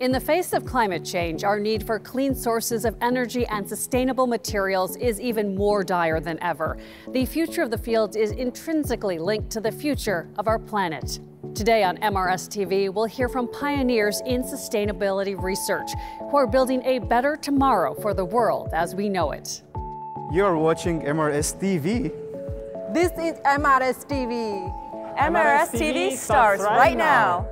In the face of climate change, our need for clean sources of energy and sustainable materials is even more dire than ever. The future of the field is intrinsically linked to the future of our planet. Today on MRS TV, we'll hear from pioneers in sustainability research who are building a better tomorrow for the world as we know it. You're watching MRS TV. This is MRS TV. MRS TV starts right now.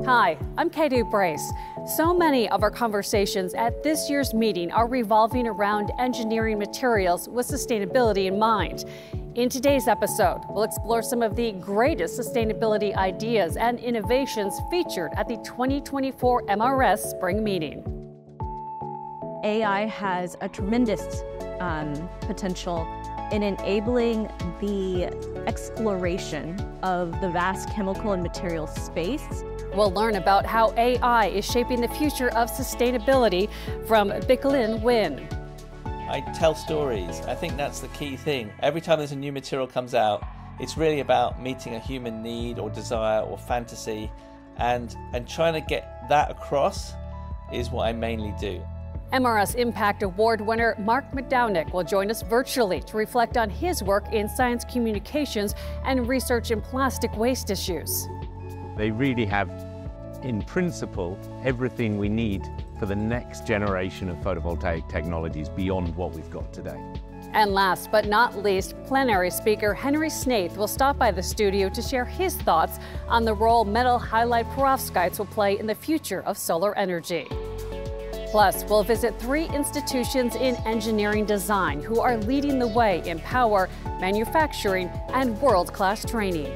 Hi, I'm Katie Brace. So many of our conversations at this year's meeting are revolving around engineering materials with sustainability in mind. In today's episode, we'll explore some of the greatest sustainability ideas and innovations featured at the 2024 MRS Spring Meeting. AI has a tremendous potential in enabling the exploration of the vast chemical and material space. We'll learn about how AI is shaping the future of sustainability from Bichlien, Nguyen. I tell stories. I think that's the key thing. Every time there's a new material comes out, it's really about meeting a human need or desire or fantasy, and trying to get that across is what I mainly do. MRS Impact Award winner Mark Madonik will join us virtually to reflect on his work in science communications and research in plastic waste issues. They really have, in principle, everything we need for the next generation of photovoltaic technologies beyond what we've got today. And last but not least, plenary speaker Henry Snaith will stop by the studio to share his thoughts on the role metal halide perovskites will play in the future of solar energy. Plus, we'll visit 3 institutions in engineering design who are leading the way in power, manufacturing, and world-class training.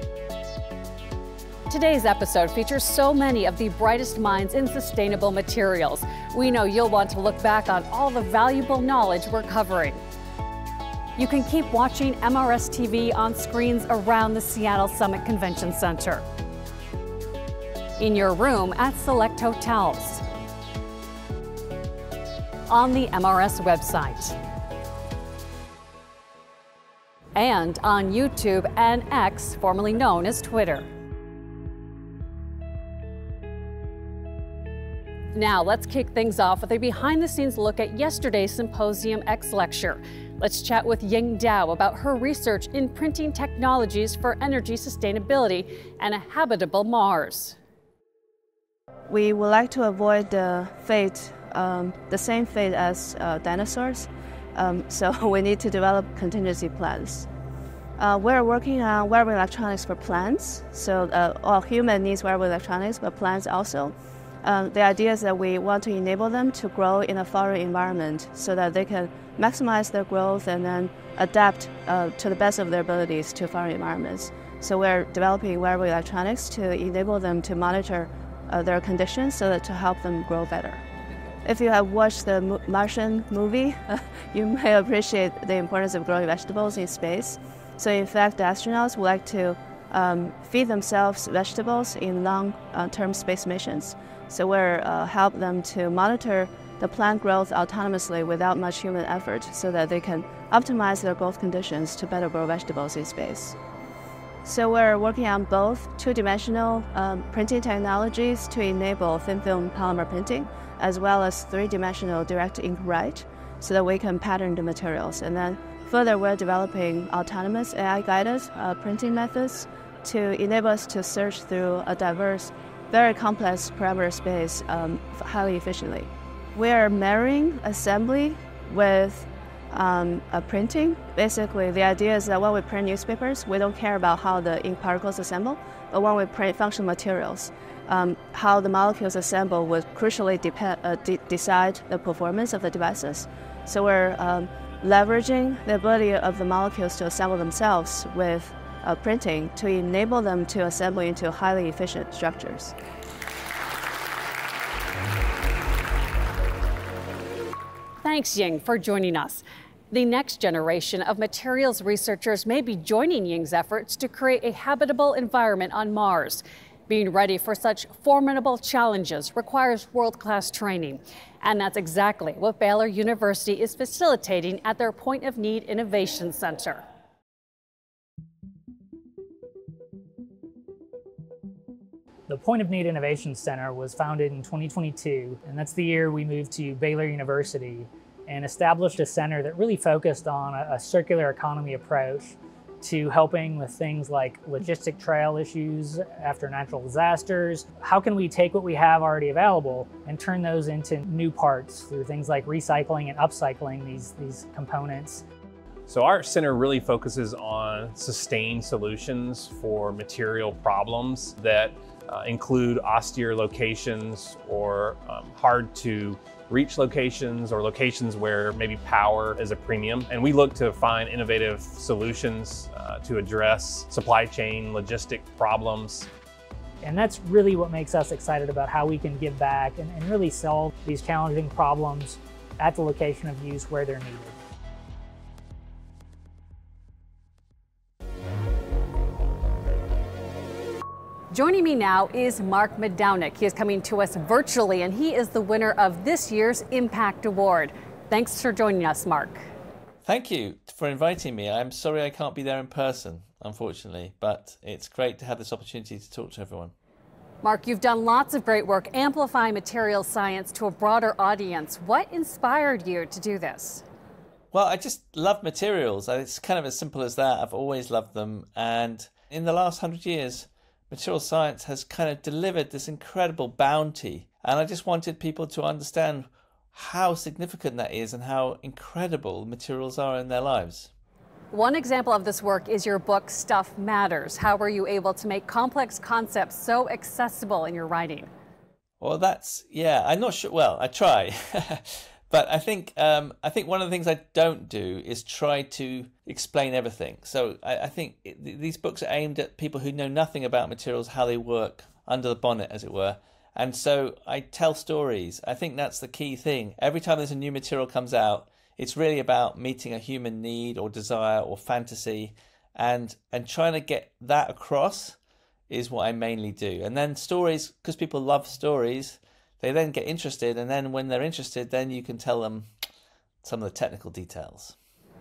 Today's episode features so many of the brightest minds in sustainable materials. We know you'll want to look back on all the valuable knowledge we're covering. You can keep watching MRS TV on screens around the Seattle Summit Convention Center, in your room at select hotels, on the MRS website, and on YouTube and X, formerly known as Twitter. Now, let's kick things off with a behind-the-scenes look at yesterday's Symposium X lecture. Let's chat with Ying about her research in printing technologies for energy sustainability and a habitable Mars. We would like to avoid the same fate as dinosaurs, so we need to develop contingency plans. We're working on wearable electronics for plants, so all human needs wearable electronics, but plants also. The idea is that we want to enable them to grow in a foreign environment so that they can maximize their growth and then adapt to the best of their abilities to foreign environments. So we're developing wearable electronics to enable them to monitor their conditions so that to help them grow better. If you have watched the Martian movie, you may appreciate the importance of growing vegetables in space. So in fact, the astronauts would like to feed themselves vegetables in long-term space missions. So we're help them to monitor the plant growth autonomously without much human effort so that they can optimize their growth conditions to better grow vegetables in space. So we're working on both two-dimensional printing technologies to enable thin-film polymer printing, as well as three-dimensional direct ink write so that we can pattern the materials. And then further, we're developing autonomous AI-guided printing methods to enable us to search through a diverse, very complex parameter space highly efficiently. We are marrying assembly with printing. Basically, the idea is that when we print newspapers, we don't care about how the ink particles assemble, but when we print functional materials, how the molecules assemble would crucially decide the performance of the devices. So we're leveraging the ability of the molecules to assemble themselves with printing to enable them to assemble into highly efficient structures. Thanks, Ying, for joining us. The next generation of materials researchers may be joining Ying's efforts to create a habitable environment on Mars. Being ready for such formidable challenges requires world-class training. And that's exactly what Baylor University is facilitating at their Point of Need Innovation Center. The Point of Need Innovation Center was founded in 2022, and that's the year we moved to Baylor University and established a center that really focused on a circular economy approach to helping with things like logistic trail issues after natural disasters. How can we take what we have already available and turn those into new parts through things like recycling and upcycling these components? So our center really focuses on sustained solutions for material problems that include austere locations or hard to reach locations or locations where maybe power is a premium. And we look to find innovative solutions to address supply chain logistic problems. And that's really what makes us excited about how we can give back and really solve these challenging problems at the location of use where they're needed. Joining me now is Mark Miodownik. He is coming to us virtually, and he is the winner of this year's Impact Award. Thanks for joining us, Mark. Thank you for inviting me. I'm sorry I can't be there in person, unfortunately, but it's great to have this opportunity to talk to everyone. Mark, you've done lots of great work amplifying material science to a broader audience. What inspired you to do this? Well, I just love materials. It's kind of as simple as that. I've always loved them. And in the last 100 years, material science has kind of delivered this incredible bounty. And I just wanted people to understand how significant that is and how incredible materials are in their lives. One example of this work is your book, Stuff Matters. How were you able to make complex concepts so accessible in your writing? Well, I'm not sure. Well, I try. But I think one of the things I don't do is try to explain everything. So I think these books are aimed at people who know nothing about materials, how they work under the bonnet, as it were. And so I tell stories. I think that's the key thing. Every time there's a new material comes out, it's really about meeting a human need or desire or fantasy, and trying to get that across is what I mainly do. And then stories, because people love stories, they then get interested, and then when they're interested, then you can tell them some of the technical details.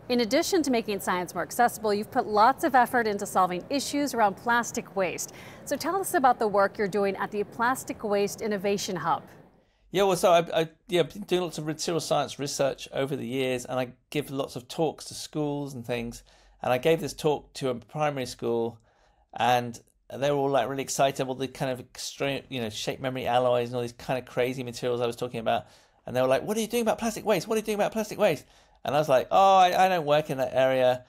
In addition to making science more accessible, you've put lots of effort into solving issues around plastic waste. So tell us about the work you're doing at the Plastic Waste Innovation Hub. Yeah, well, so I've been doing lots of material science research over the years, and I give lots of talks to schools and things. And I gave this talk to a primary school, and they were all like really excited, all the kind of extreme, shape memory alloys and all these kind of crazy materials I was talking about. And they were like, "What are you doing about plastic waste? What are you doing about plastic waste?" And I was like, "Oh, I don't work in that area.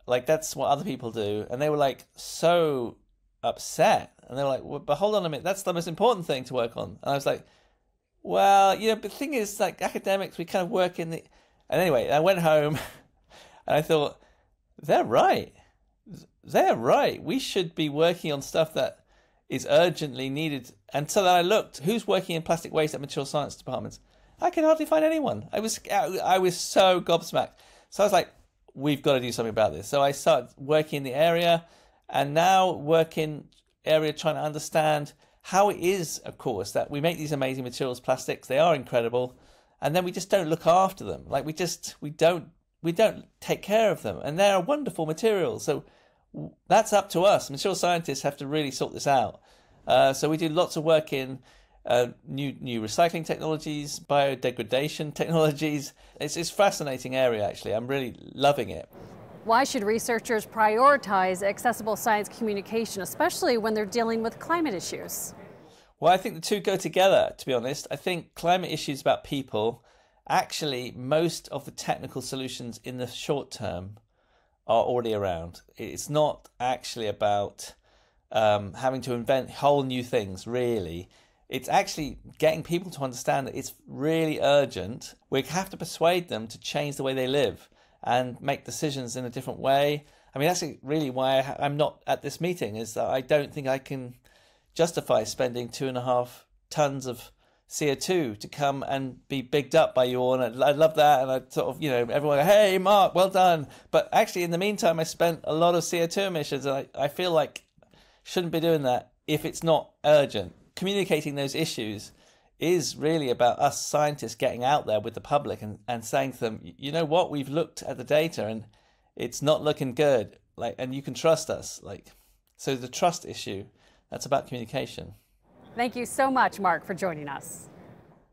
Like, that's what other people do." And they were like so upset. And they were like, "Well, but hold on a minute, that's the most important thing to work on." And I was like, "Well, but the thing is, like, academics, we kind of work in the..." And anyway, I went home and I thought, they're right. They're right. We should be working on stuff that is urgently needed. And so then I looked, who's working in plastic waste at material science departments? I could hardly find anyone. I was so gobsmacked. So I was like, we've got to do something about this. So I started working in the area, and now work in area trying to understand how it is, of course, that we make these amazing materials, plastics. They are incredible, and then we just don't look after them. Like we don't take care of them, and they're wonderful materials. So that's up to us. Material scientists have to really sort this out. So we do lots of work in new recycling technologies, biodegradation technologies. It's a fascinating area, actually. I'm really loving it. Why should researchers prioritize accessible science communication, especially when they're dealing with climate issues? Well, I think the two go together, to be honest. I think climate issues about people. Actually, most of the technical solutions in the short term are already around. It's not actually about having to invent whole new things, really. It's actually getting people to understand that it's really urgent. We have to persuade them to change the way they live and make decisions in a different way. I mean, that's really why I'm not at this meeting, is that I don't think I can justify spending 2.5 tons of CO2 to come and be bigged up by you all. And I love that. And I sort of, everyone go, "Hey, Mark, well done." But actually, in the meantime, I spent a lot of CO2 emissions. And I feel like shouldn't be doing that if it's not urgent. Communicating those issues is really about us scientists getting out there with the public and saying to them, "You know what, we've looked at the data and it's not looking good. And you can trust us." So the trust issue, that's about communication. Thank you so much, Mark, for joining us.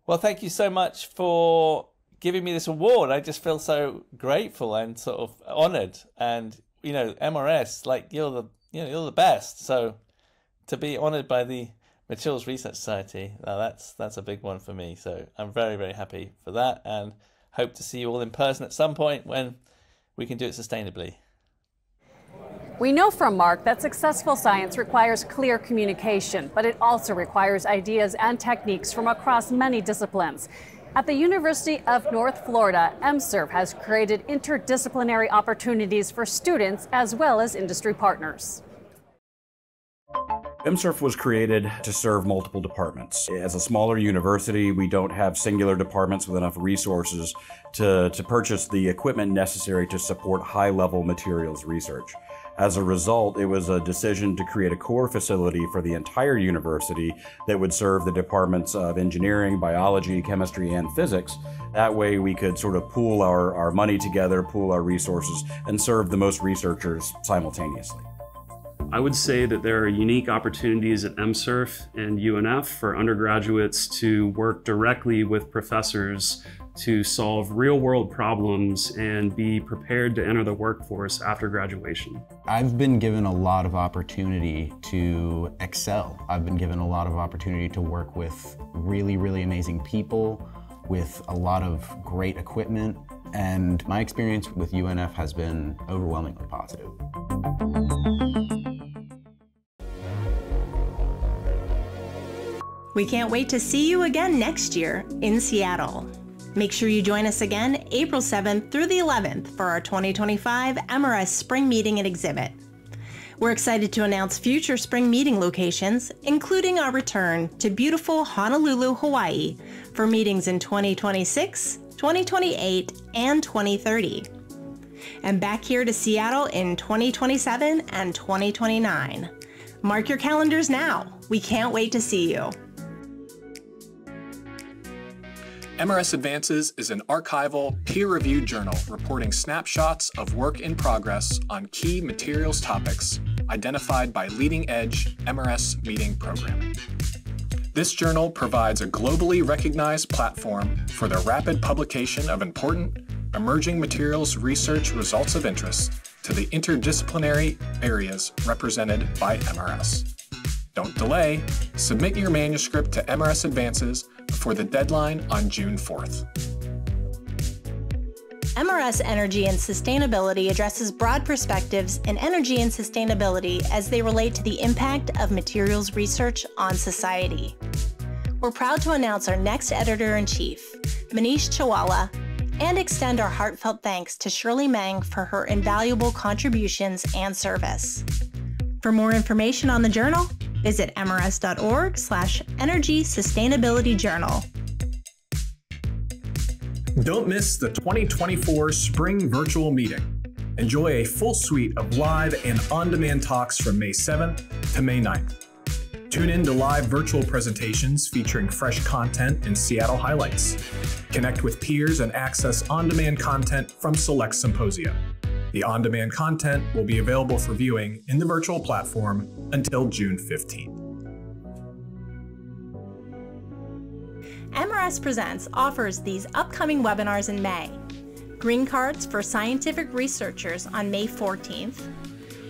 Well, thank you so much for giving me this award. I just feel so grateful and sort of honored. And, you know, MRS, like you're the best. So to be honored by the Materials Research Society, that's a big one for me. So I'm very, very happy for that and hope to see you all in person at some point when we can do it sustainably. We know from Mark that successful science requires clear communication, but it also requires ideas and techniques from across many disciplines. At the University of North Florida, MSurf has created interdisciplinary opportunities for students as well as industry partners. MSurf was created to serve multiple departments. As a smaller university, we don't have singular departments with enough resources to purchase the equipment necessary to support high-level materials research. As a result, it was a decision to create a core facility for the entire university that would serve the departments of engineering, biology, chemistry, and physics. That way we could sort of pool our money together, pool our resources, and serve the most researchers simultaneously. I would say that there are unique opportunities at MSurf and UNF for undergraduates to work directly with professors to solve real-world problems and be prepared to enter the workforce after graduation. I've been given a lot of opportunity to excel. I've been given a lot of opportunity to work with really, really amazing people, with a lot of great equipment, and my experience with UNF has been overwhelmingly positive. We can't wait to see you again next year in Seattle. Make sure you join us again April 7th through the 11th for our 2025 MRS Spring Meeting and Exhibit. We're excited to announce future spring meeting locations, including our return to beautiful Honolulu, Hawaii for meetings in 2026, 2028, and 2030. And back here to Seattle in 2027 and 2029. Mark your calendars now. We can't wait to see you. MRS Advances is an archival, peer-reviewed journal reporting snapshots of work in progress on key materials topics identified by leading-edge MRS meeting programming. This journal provides a globally recognized platform for the rapid publication of important, emerging materials research results of interest to the interdisciplinary areas represented by MRS. Don't delay. Submit your manuscript to MRS Advances before the deadline on June 4th. MRS Energy and Sustainability addresses broad perspectives in energy and sustainability as they relate to the impact of materials research on society. We're proud to announce our next editor-in-chief, Nick Chala, and extend our heartfelt thanks to Shirley Meng for her invaluable contributions and service. For more information on the journal, visit mrs.org/Energy Sustainability Journal. Don't miss the 2024 Spring Virtual Meeting. Enjoy a full suite of live and on-demand talks from May 7th to May 9th. Tune in to live virtual presentations featuring fresh content and Seattle highlights. Connect with peers and access on-demand content from select symposia. The on-demand content will be available for viewing in the virtual platform until June 15th. MRS Presents offers these upcoming webinars in May. Green cards for scientific researchers on May 14th,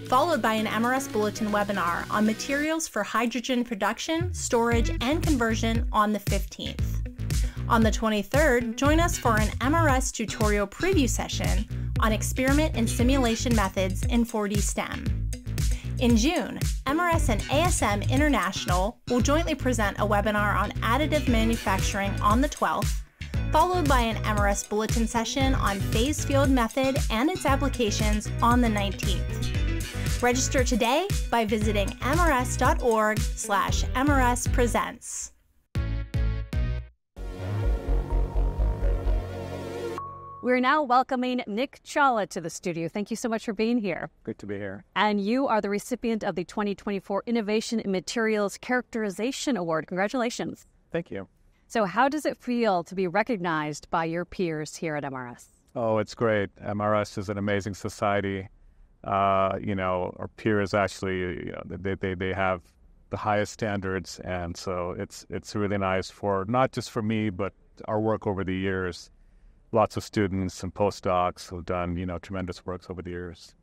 followed by an MRS Bulletin webinar on materials for hydrogen production, storage, and conversion on the 15th. On the 23rd, join us for an MRS tutorial preview session on experiment and simulation methods in 4D STEM. In June, MRS and ASM International will jointly present a webinar on additive manufacturing on the 12th, followed by an MRS Bulletin session on phase field method and its applications on the 19th. Register today by visiting mrs.org/MRS Presents. We're now welcoming Nick Chala to the studio. Thank you so much for being here. Good to be here. And you are the recipient of the 2024 Innovation in Materials Characterization Award. Congratulations. Thank you. So how does it feel to be recognized by your peers here at MRS? Oh, it's great. MRS is an amazing society. Our peers actually, they have the highest standards. And so it's really nice for not just for me, but our work over the years. Lots of students and postdocs who've done, tremendous works over the years.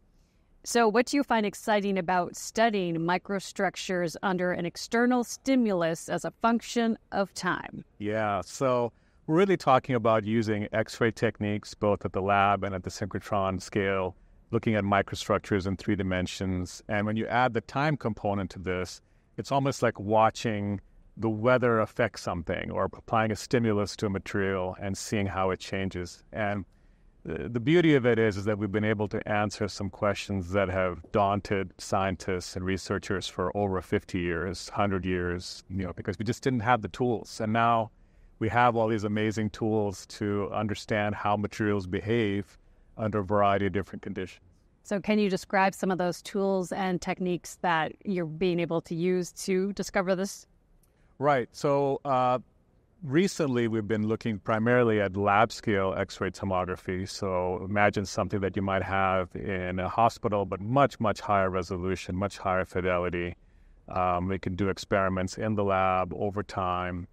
So what do you find exciting about studying microstructures under an external stimulus as a function of time? Yeah, so we're really talking about using X-ray techniques both at the lab and at the synchrotron scale, looking at microstructures in 3 dimensions. And when you add the time component to this, it's almost like watching the weather affect something or applying a stimulus to a material and seeing how it changes. And the beauty of it is that we've been able to answer some questions that have daunted scientists and researchers for over 50 years, 100 years, because we just didn't have the tools. And now we have all these amazing tools to understand how materials behave under a variety of different conditions. So can you describe some of those tools and techniques that you're being able to use to discover this? Right. So recently, we've been looking primarily at lab-scale X-ray tomography. So imagine something that you might have in a hospital, but much, much higher resolution, much higher fidelity. We can do experiments in the lab over time.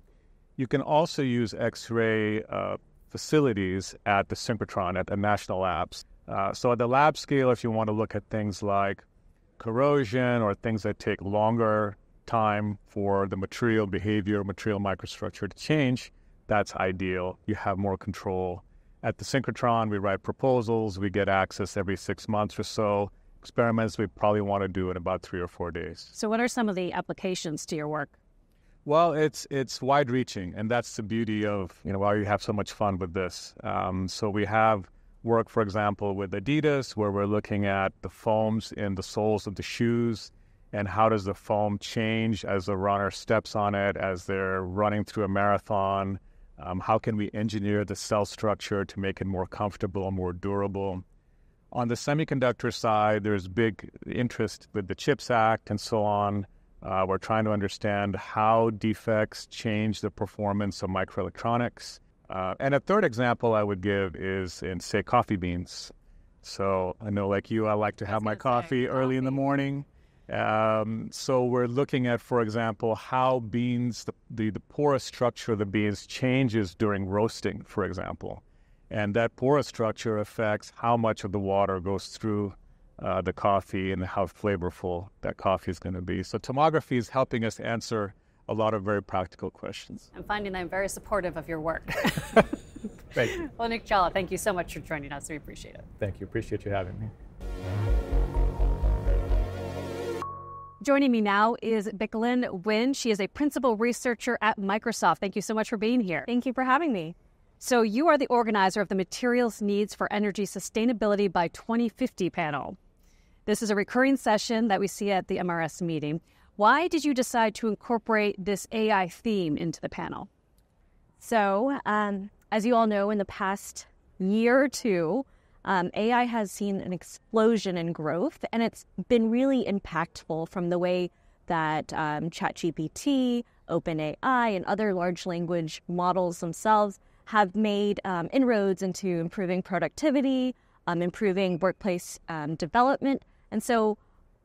You can also use X-ray facilities at the synchrotron, at the national labs. So at the lab scale, if you want to look at things like corrosion or things that take longer time for the material behavior, material microstructure to change, that's ideal. You have more control. At the synchrotron, we write proposals. We get access every 6 months or so. Experiments we probably want to do in about 3 or 4 days. So what are some of the applications to your work? Well, it's wide-reaching, and that's the beauty of why we have so much fun with this. So we have work, for example, with Adidas, where we're looking at the foams in the soles of the shoes, and how does the foam change as the runner steps on it, as they're running through a marathon? How can we engineer the cell structure to make it more comfortable and more durable? On the semiconductor side, there's big interest with the CHIPS Act and so on. We're trying to understand how defects change the performance of microelectronics. And a third example I would give is in, say, coffee beans. So I know, like you, I like to have my coffee early in the morning. So we're looking at, for example, how beans, the porous structure of the beans changes during roasting, for example. And that porous structure affects how much of the water goes through the coffee and how flavorful that coffee is going to be. So tomography is helping us answer a lot of very practical questions. I'm finding that I'm very supportive of your work. Thank you. Well, Nick Chala, thank you so much for joining us. We appreciate it. Thank you. Appreciate you having me. Joining me now is Bichlien Nguyen. She is a principal researcher at Microsoft. Thank you so much for being here. Thank you for having me. So you are the organizer of the Materials Needs for Energy Sustainability by 2050 panel. This is a recurring session that we see at the MRS meeting. Why did you decide to incorporate this AI theme into the panel? So, as you all know, in the past year or two, AI has seen an explosion in growth, and it's been really impactful from the way that ChatGPT, OpenAI, and other large language models themselves have made inroads into improving productivity, improving workplace development. And so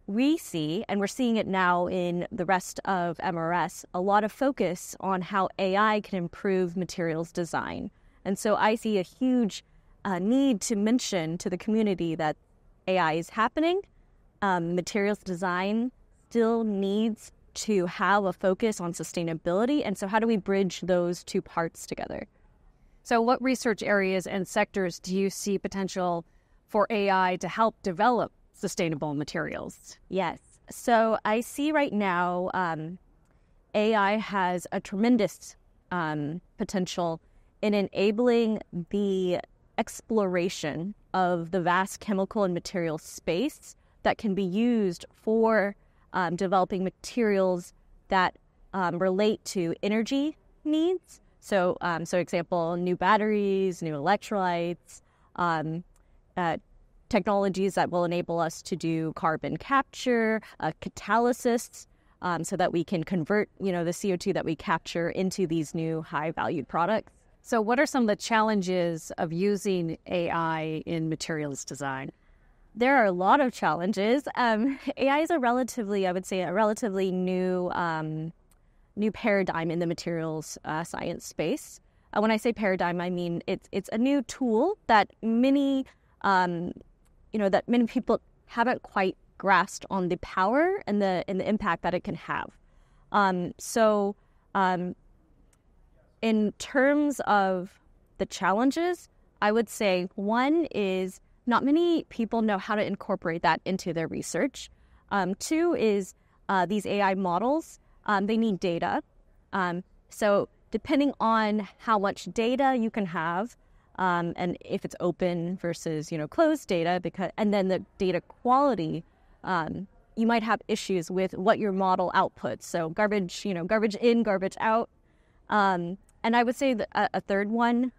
we see, and we're seeing it now in the rest of MRS, a lot of focus on how AI can improve materials design. And so I see a huge need to mention to the community that AI is happening. Materials design still needs to have a focus on sustainability. And so how do we bridge those two parts together? So what research areas and sectors do you see potential for AI to help develop sustainable materials? Yes. So I see right now AI has a tremendous potential in enabling the exploration of the vast chemical and material space that can be used for developing materials that relate to energy needs. So, example, new batteries, new electrolytes, technologies that will enable us to do carbon capture, catalysis, so that we can convert, the CO2 that we capture into these new high-valued products. So what are some of the challenges of using AI in materials design? There are a lot of challenges. AI is a relatively, I would say, a relatively new paradigm in the materials science space. When I say paradigm, I mean it's a new tool that many people haven't quite grasped on the power and the impact that it can have. In terms of the challenges, I would say one is not many people know how to incorporate that into their research. Two is these AI models, they need data. So depending on how much data you can have, and if it's open versus closed data, and then the data quality, you might have issues with what your model outputs. So garbage in, garbage out. And I would say that a third one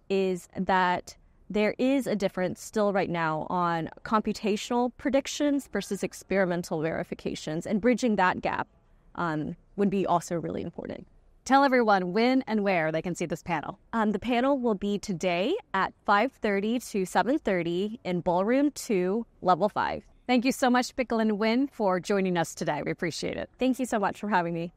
is that there is a difference still right now on computational predictions versus experimental verifications, and bridging that gap would be also really important. Tell everyone when and where they can see this panel. The panel will be today at 5:30 to 7:30 in Ballroom 2, Level 5. Thank you so much, Bichlien and Nguyen, for joining us today. We appreciate it. Thank you so much for having me.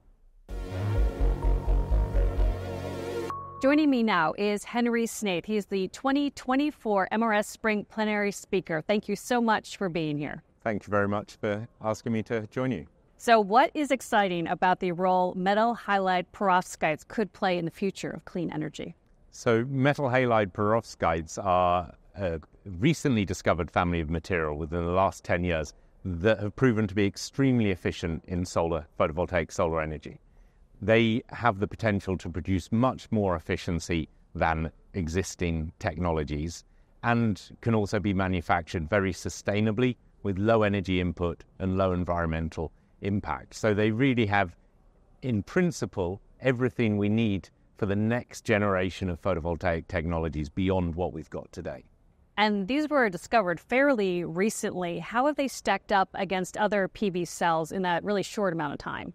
Joining me now is Henry Sna. He is the 2024 MRS Spring Plenary Speaker. Thank you so much for being here. Thank you very much for asking me to join you. So what is exciting about the role metal halide perovskites could play in the future of clean energy? So metal halide perovskites are a recently discovered family of material within the last 10 years that have proven to be extremely efficient in photovoltaic solar energy. They have the potential to produce much more efficiency than existing technologies and can also be manufactured very sustainably with low energy input and low environmental impact. So they really have, in principle, everything we need for the next generation of photovoltaic technologies beyond what we've got today. And these were discovered fairly recently. How have they stacked up against other PV cells in that really short amount of time?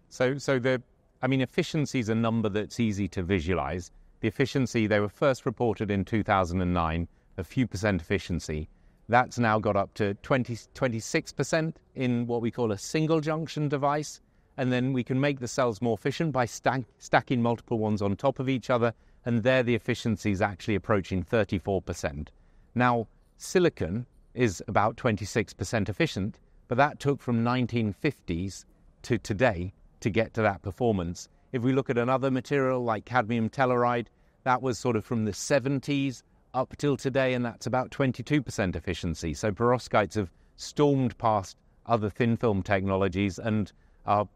Efficiency is a number that's easy to visualize. The efficiency, they were first reported in 2009, a few percent efficiency. That's now got up to 26% in what we call a single junction device. And then we can make the cells more efficient by stacking multiple ones on top of each other. And there the efficiency is actually approaching 34%. Now, silicon is about 26% efficient, but that took from 1950s to today to get to that performance. If we look at another material like cadmium telluride, that was sort of from the 70s up till today, and that's about 22% efficiency. So perovskites have stormed past other thin film technologies and are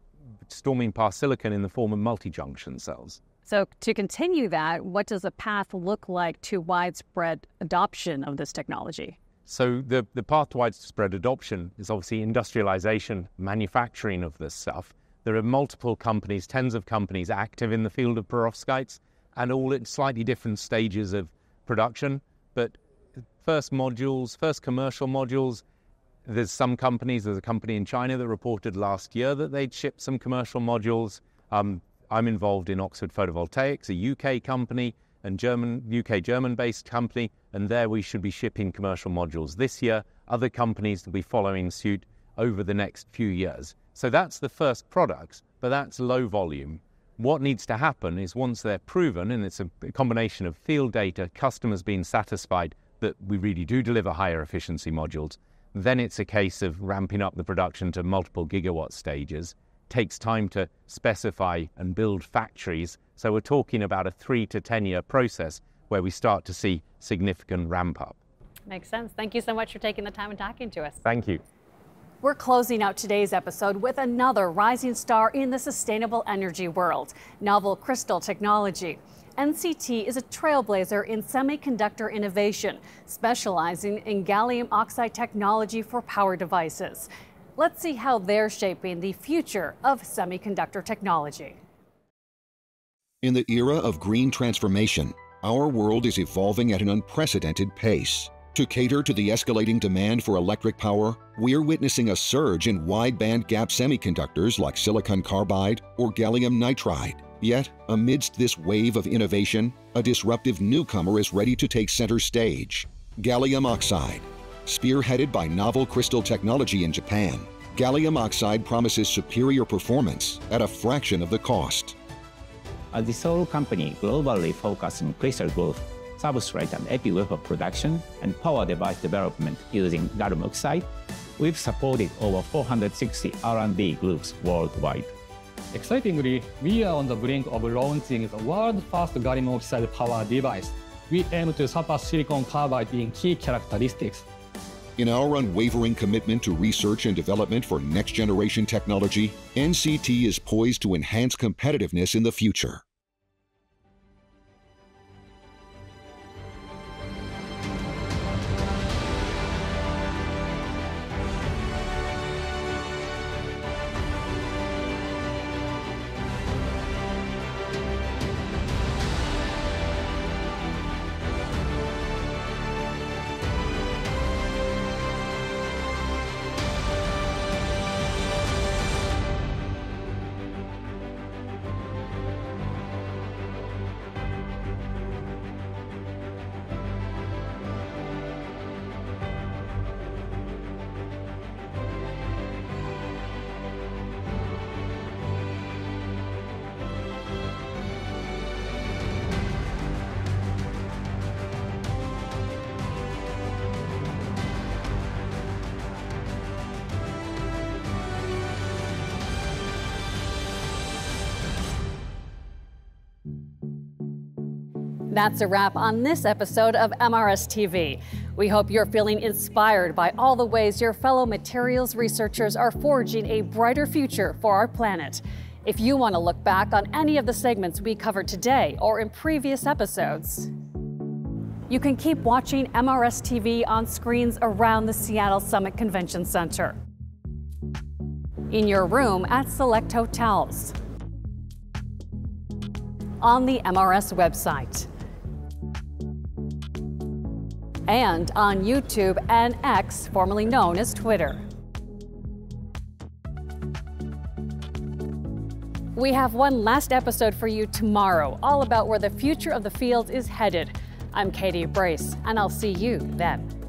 storming past silicon in the form of multi-junction cells. So to continue that, what does the path look like to widespread adoption of this technology? So the path to widespread adoption is obviously industrialization, manufacturing of this stuff. There are multiple companies, tens of companies active in the field of perovskites, and all at slightly different stages of production. But first commercial modules, there's a company in China that reported last year that they'd shipped some commercial modules. I'm involved in Oxford Photovoltaics, a UK company, and UK German-based company, and there we should be shipping commercial modules this year. Other companies will be following suit over the next few years. So that's the first products, but that's low volume. What needs to happen is once they're proven, and it's a combination of field data, customers being satisfied that we really do deliver higher efficiency modules, then it's a case of ramping up the production to multiple gigawatt stages. Takes time to specify and build factories. So we're talking about a 3 to 10 year process where we start to see significant ramp up. Makes sense. Thank you so much for taking the time and talking to us. Thank you. We're closing out today's episode with another rising star in the sustainable energy world, novel crystal technology. NCT is a trailblazer in semiconductor innovation, specializing in gallium oxide technology for power devices. Let's see how they're shaping the future of semiconductor technology. In the era of green transformation, our world is evolving at an unprecedented pace. To cater to the escalating demand for electric power, we're witnessing a surge in wide-band gap semiconductors like silicon carbide or gallium nitride. Yet, amidst this wave of innovation, a disruptive newcomer is ready to take center stage: gallium oxide. Spearheaded by novel crystal technology in Japan, gallium oxide promises superior performance at a fraction of the cost. As the sole company globally focused on crystal growth, substrate and epi wafer production, and power device development using gallium oxide, we've supported over 460 R&D groups worldwide. Excitingly, we are on the brink of launching the world's first gallium oxide power device. We aim to surpass silicon carbide in key characteristics. In our unwavering commitment to research and development for next-generation technology, NCT is poised to enhance competitiveness in the future. That's a wrap on this episode of MRS TV. We hope you're feeling inspired by all the ways your fellow materials researchers are forging a brighter future for our planet. If you want to look back on any of the segments we covered today or in previous episodes, you can keep watching MRS TV on screens around the Seattle Summit Convention Center, in your room at select hotels, on the MRS website, and on YouTube and X, formerly known as Twitter. We have one last episode for you tomorrow, all about where the future of the field is headed. I'm Katie Brace, and I'll see you then.